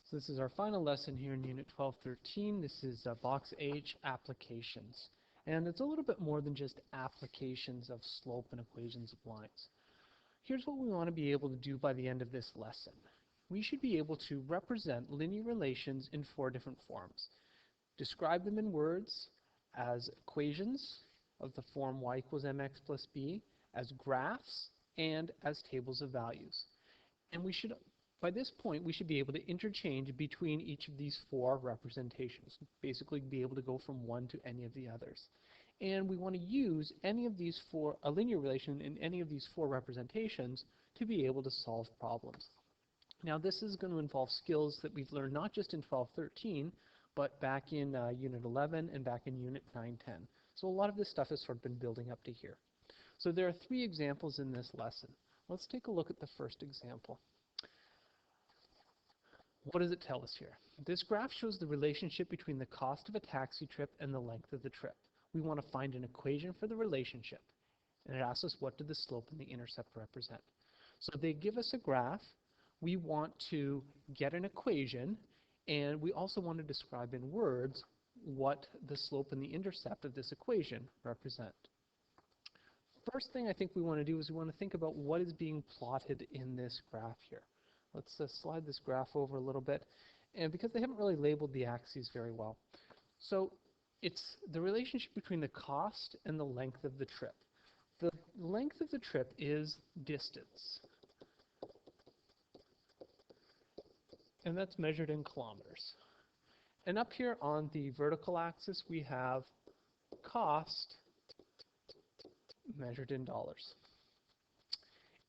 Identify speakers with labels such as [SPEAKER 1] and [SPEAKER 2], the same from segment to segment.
[SPEAKER 1] So this is our final lesson here in Unit 1213. This is Box H, Applications. And it's a little bit more than just applications of slope and equations of lines. Here's what we want to be able to do by the end of this lesson. We should be able to represent linear relations in 4 different forms. Describe them in words as equations of the form y equals mx plus b, as graphs, and as tables of values. And we should, by this point, we should be able to interchange between each of these 4 representations, basically be able to go from one to any of the others. And we want to use any of these 4, a linear relation in any of these 4 representations to be able to solve problems. Now this is going to involve skills that we've learned not just in 1213, but back in Unit 11 and back in Unit 910. So a lot of this stuff has sort of been building up to here. So there are 3 examples in this lesson. Let's take a look at the first example. What does it tell us here? This graph shows the relationship between the cost of a taxi trip and the length of the trip. We want to find an equation for the relationship. And it asks us, what do the slope and the intercept represent? So they give us a graph. We want to get an equation, and we also want to describe in words what the slope and the intercept of this equation represent. First thing I think we want to do is we want to think about what is being plotted in this graph here. Let's slide this graph over a little bit, and because they haven't really labeled the axes very well. So it's the relationship between the cost and the length of the trip. The length of the trip is distance, and that's measured in kilometers. And up here on the vertical axis we have cost measured in dollars.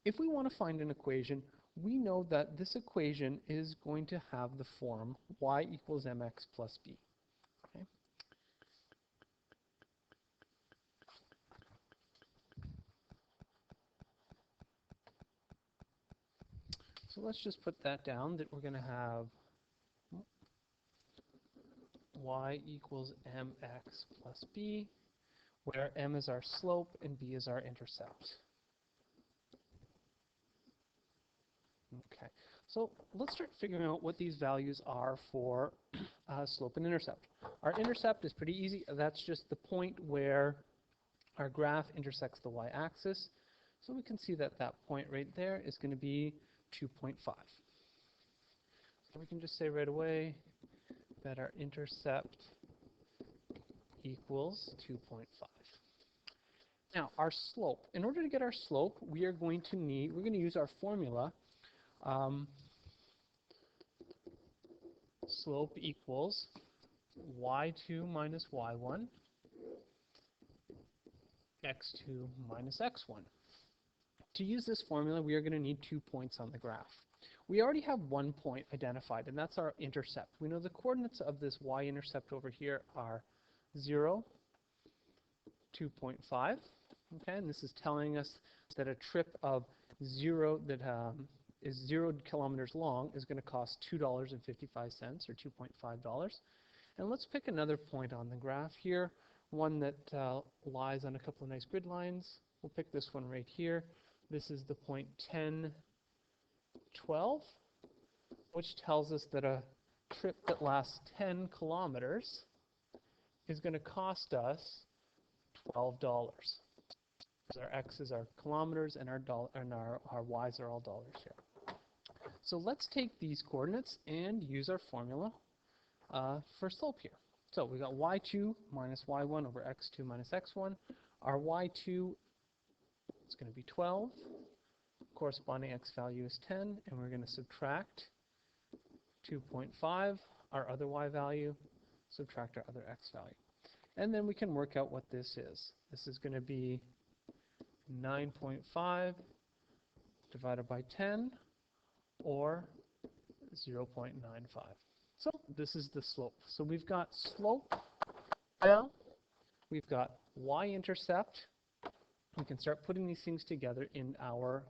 [SPEAKER 1] If we want to find an equation, we know that this equation is going to have the form y equals mx plus b. Okay? So let's just put that down, that we're going to have y equals mx plus b, where m is our slope and b is our intercept. Okay, so let's start figuring out what these values are for slope and intercept. Our intercept is pretty easy. That's just the point where our graph intersects the y-axis. So we can see that that point right there is going to be 2.5. So we can just say right away that our intercept equals 2.5. Now our slope. In order to get our slope, we're going to use our formula. Slope equals y2 minus y1, x2 minus x1. To use this formula, we are going to need 2 points on the graph. We already have 1 point identified, and that's our intercept. We know the coordinates of this y-intercept over here are 0, 2.5. Okay, and this is telling us that a trip of 0 that is 0 kilometers long is going to cost $2.55 or $2.5. And let's pick another point on the graph here, one that lies on a couple of nice grid lines. We'll pick this one right here. This is the point 10, 12, which tells us that a trip that lasts 10 kilometers is going to cost us $12. Our x's are kilometers and our y's are all dollars here. So let's take these coordinates and use our formula for slope here. So we got y2 minus y1 over x2 minus x1. Our y2 is going to be 12. Corresponding x value is 10, and we're going to subtract 2.5, our other y value, subtract our other x value. And then we can work out what this is. This is going to be 9.5 divided by 10, or 0.95. So this is the slope. So we've got slope now, we've got y-intercept. We can start putting these things together in our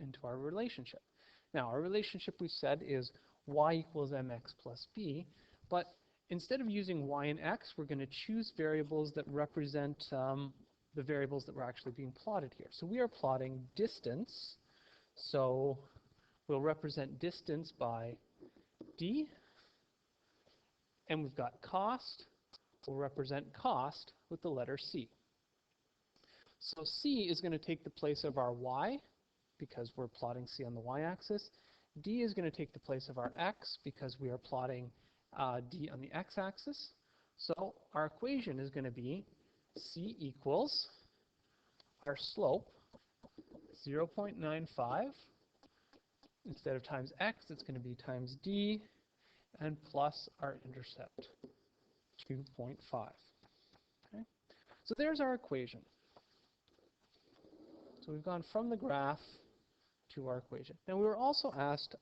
[SPEAKER 1] into our relationship. Now our relationship, we said, is y equals mx plus b, but instead of using y and x, we're going to choose variables that represent the variables that were actually being plotted here. So we are plotting distance, so we'll represent distance by D, and we've got cost. We'll represent cost with the letter C. So C is going to take the place of our y, because we're plotting C on the y-axis. D is going to take the place of our x, because we are plotting D on the x-axis. So our equation is going to be C equals our slope, 0.95. Instead of times x, it's going to be times D, and plus our intercept, 2.5. Okay? So there's our equation. So we've gone from the graph to our equation. Now we were also asked,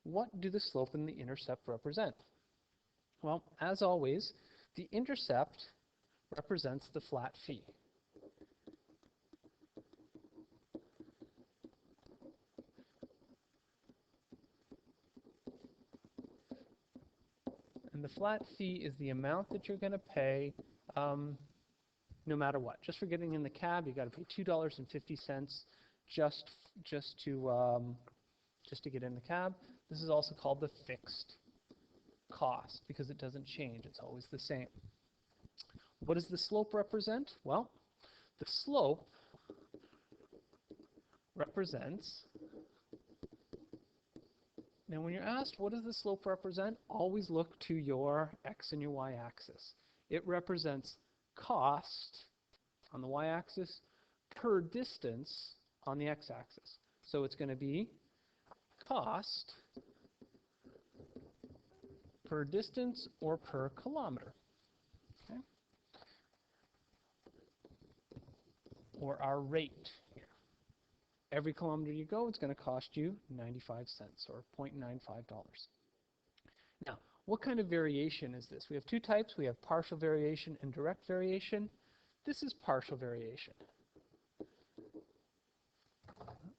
[SPEAKER 1] what do the slope and the intercept represent? Well, as always, the intercept represents the flat fee. And the flat fee is the amount that you're going to pay no matter what. Just for getting in the cab, you got to pay $2.50 just to get in the cab. This is also called the fixed cost because it doesn't change. It's always the same. What does the slope represent? Well, the slope represents, now when you're asked what does the slope represent, always look to your x and your y-axis. It represents cost on the y-axis per distance on the x-axis. So it's going to be cost per distance or per kilometer. Okay? Or our rate here. Every kilometer you go, it's going to cost you 95 cents or $0.95. Now, what kind of variation is this? We have two types. We have partial variation and direct variation. This is partial variation.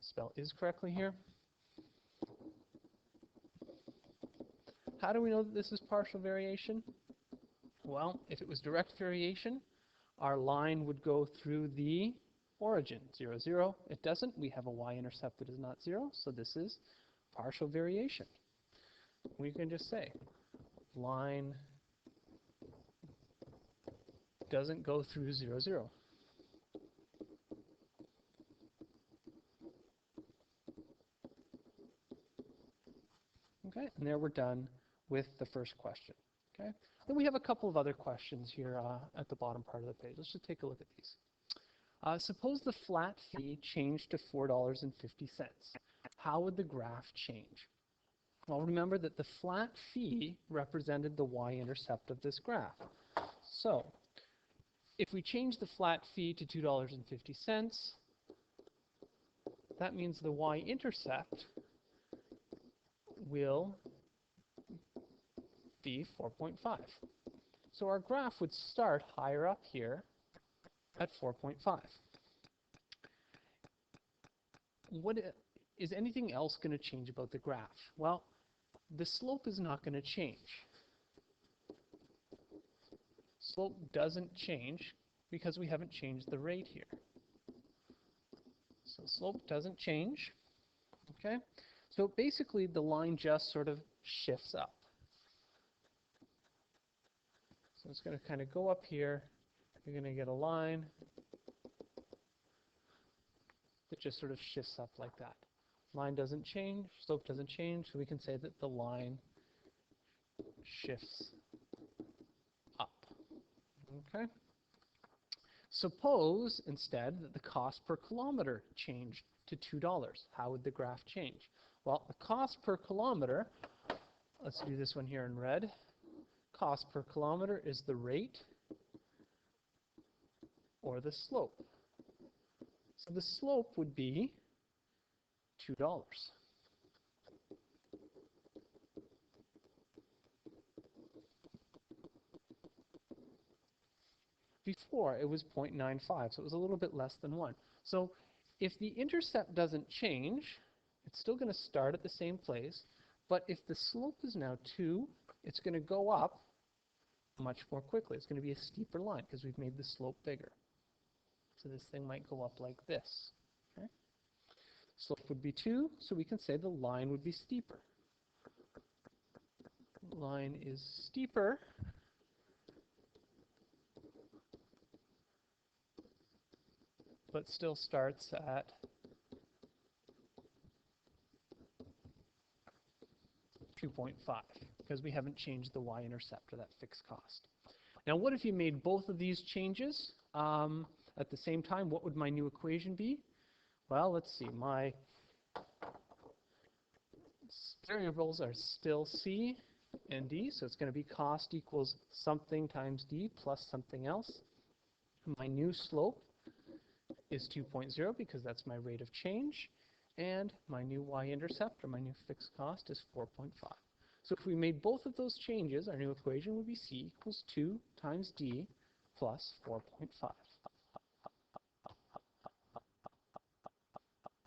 [SPEAKER 1] Spell is correctly here. How do we know that this is partial variation? Well, if it was direct variation, our line would go through the origin, 0, 0. It doesn't. We have a y-intercept that is not 0, so this is partial variation. We can just say line doesn't go through 0, 0. Okay, and there we're done with the first question. Okay, then we have a couple of other questions here at the bottom part of the page. Let's just take a look at these. Suppose the flat fee changed to $4.50. How would the graph change? Well, remember that the flat fee represented the y-intercept of this graph. So, if we change the flat fee to $2.50, that means the y-intercept will be 4.5. So our graph would start higher up here at 4.5. What is anything else going to change about the graph? Well, the slope is not going to change. Slope doesn't change because we haven't changed the rate here. So slope doesn't change. Okay? So basically the line just sort of shifts up. So it's going to kind of go up here. You're going to get a line that just sort of shifts up like that. Line doesn't change, slope doesn't change, so we can say that the line shifts up. Okay? Suppose instead that the cost per kilometer changed to $2. How would the graph change? Well, the cost per kilometer, let's do this one here in red. Cost per kilometer is the rate or the slope. So the slope would be $2. Before it was 0.95, so it was a little bit less than 1. So if the intercept doesn't change, it's still going to start at the same place, but if the slope is now 2, it's going to go up much more quickly. It's going to be a steeper line because we've made the slope bigger. So this thing might go up like this. Okay? Slope would be 2, so we can say the line would be steeper. line is steeper, but still starts at 2.5 because we haven't changed the y-intercept or that fixed cost. Now what if you made both of these changes at the same time? What would my new equation be? Well, let's see. My variables are still C and D, so it's going to be cost equals something times D plus something else. My new slope is 2.0 because that's my rate of change, and my new y-intercept, or my new fixed cost, is 4.5. So if we made both of those changes, our new equation would be C equals 2 times D plus 4.5.